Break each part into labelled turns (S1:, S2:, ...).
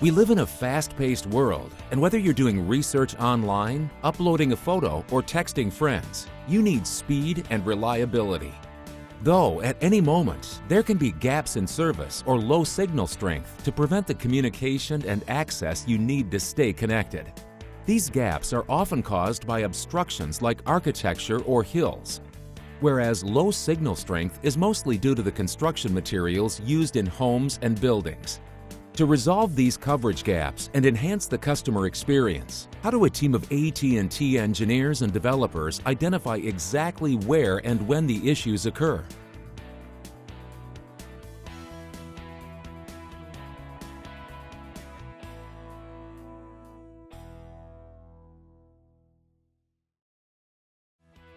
S1: We live in a fast-paced world, and whether you're doing research online, uploading a photo, or texting friends, you need speed and reliability. Though, at any moment, there can be gaps in service or low signal strength to prevent the communication and access you need to stay connected. These gaps are often caused by obstructions like architecture or hills, whereas low signal strength is mostly due to the construction materials used in homes and buildings. To resolve these coverage gaps and enhance the customer experience, how do a team of AT&T engineers and developers identify exactly where and when the issues occur?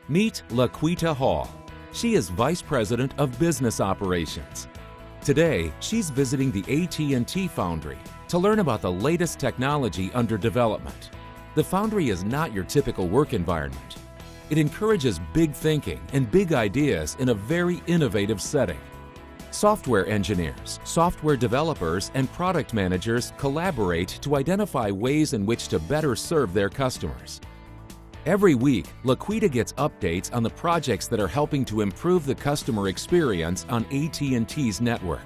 S1: Meet Laquita Hall. She is Vice President of Business Operations. Today, she's visiting the AT&T Foundry to learn about the latest technology under development. The Foundry is not your typical work environment. It encourages big thinking and big ideas in a very innovative setting. Software engineers, software developers, and product managers collaborate to identify ways in which to better serve their customers. Every week, Laquita gets updates on the projects that are helping to improve the customer experience on AT&T's network.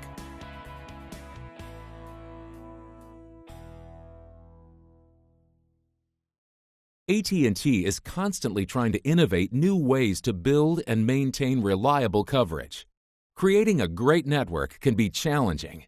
S1: AT&T is constantly trying to innovate new ways to build and maintain reliable coverage. Creating a great network can be challenging.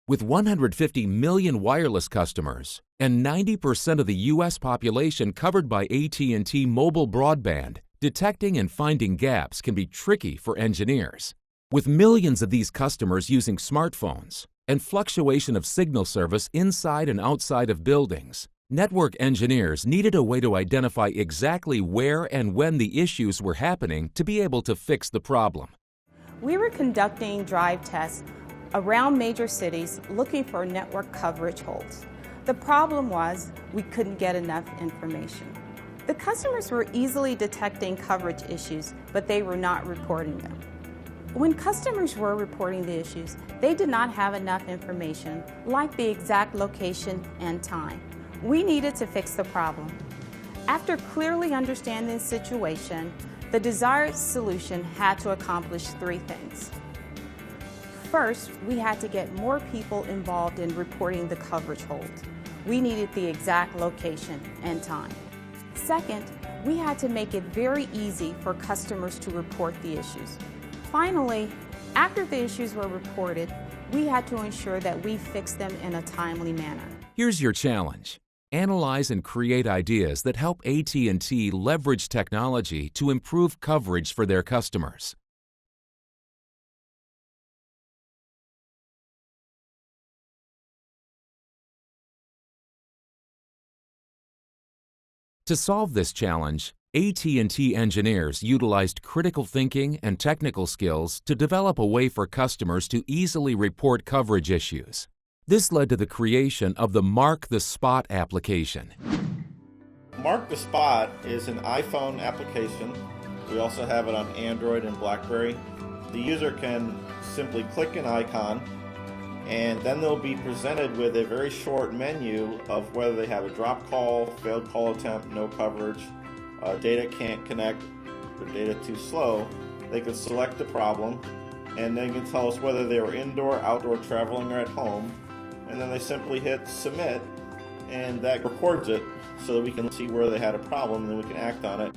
S1: With 150 million wireless customers and 90% of the U.S. population covered by AT&T mobile broadband, detecting and finding gaps can be tricky for engineers. With millions of these customers using smartphones and fluctuation of signal service inside and outside of buildings, network engineers needed a way to identify exactly where and when the issues were happening to be able to fix the problem.
S2: We were conducting drive tests around major cities looking for network coverage holes. The problem was we couldn't get enough information. The customers were easily detecting coverage issues, but they were not reporting them. When customers were reporting the issues, they did not have enough information, like the exact location and time. We needed to fix the problem. After clearly understanding the situation, the desired solution had to accomplish three things. First, we had to get more people involved in reporting the coverage holes. We needed the exact location and time. Second, we had to make it very easy for customers to report the issues. Finally, after the issues were reported, we had to ensure that we fixed them in a timely manner.
S1: Here's your challenge. Analyze and create ideas that help AT&T leverage technology to improve coverage for their customers. To solve this challenge, AT&T engineers utilized critical thinking and technical skills to develop a way for customers to easily report coverage issues. This led to the creation of the Mark the Spot application.
S3: Mark the Spot is an iPhone application. We also have it on Android and BlackBerry. The user can simply click an icon, and then they'll be presented with a very short menu of whether they have a drop call, failed call attempt, no coverage, data can't connect, or data too slow. They can select the problem, and they can tell us whether they were indoor, outdoor, traveling, or at home. And then they simply hit submit, and that records it so that we can see where they had a problem, and then we can act on it.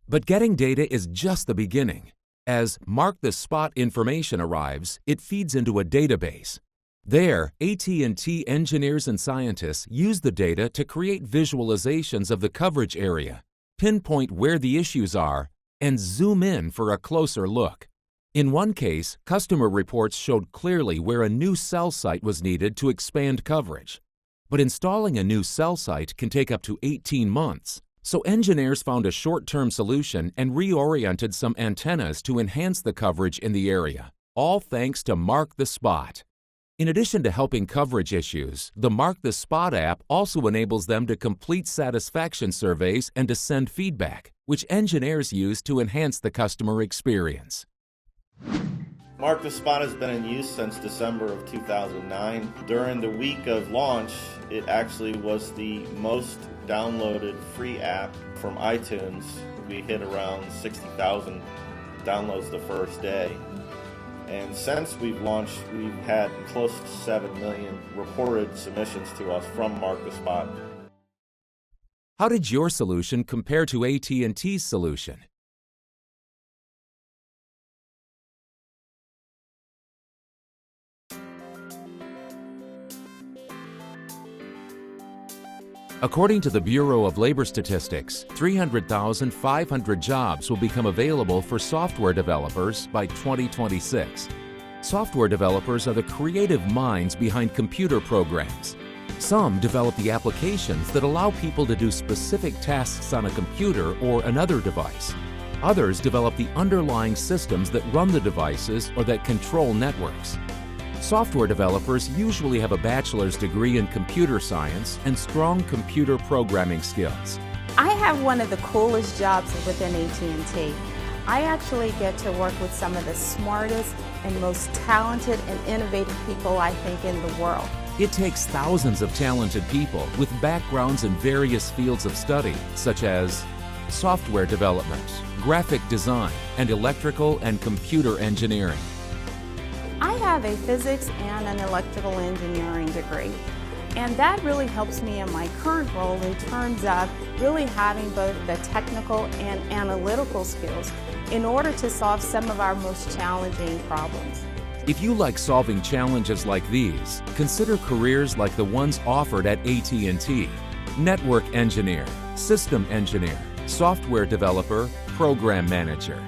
S1: But getting data is just the beginning. As Mark the Spot information arrives, it feeds into a database. There, AT&T engineers and scientists use the data to create visualizations of the coverage area, pinpoint where the issues are, and zoom in for a closer look. In one case, customer reports showed clearly where a new cell site was needed to expand coverage. But installing a new cell site can take up to 18 months. So engineers found a short-term solution and reoriented some antennas to enhance the coverage in the area, all thanks to Mark the Spot. In addition to helping coverage issues, the Mark the Spot app also enables them to complete satisfaction surveys and to send feedback, which engineers use to enhance the customer experience.
S3: Mark the Spot has been in use since December of 2009. During the week of launch, it actually was the most downloaded free app from iTunes. We hit around 60,000 downloads the first day. And since we've launched, we've had close to 7 million reported submissions to us from Mark the Spot.
S1: How did your solution compare to AT&T's solution? According to the Bureau of Labor Statistics, 300,500 jobs will become available for software developers by 2026. Software developers are the creative minds behind computer programs. Some develop the applications that allow people to do specific tasks on a computer or another device. Others develop the underlying systems that run the devices or that control networks. Software developers usually have a bachelor's degree in computer science and strong computer programming skills.
S2: I have one of the coolest jobs within AT&T. I actually get to work with some of the smartest and most talented and innovative people I think in the world.
S1: It takes thousands of talented people with backgrounds in various fields of study, such as software development, graphic design, and electrical and computer engineering.
S2: I have a physics and an electrical engineering degree, and that really helps me in my current role in terms of really having both the technical and analytical skills in order to solve some of our most challenging problems.
S1: If you like solving challenges like these, consider careers like the ones offered at AT&T. Network engineer, system engineer, software developer, program manager.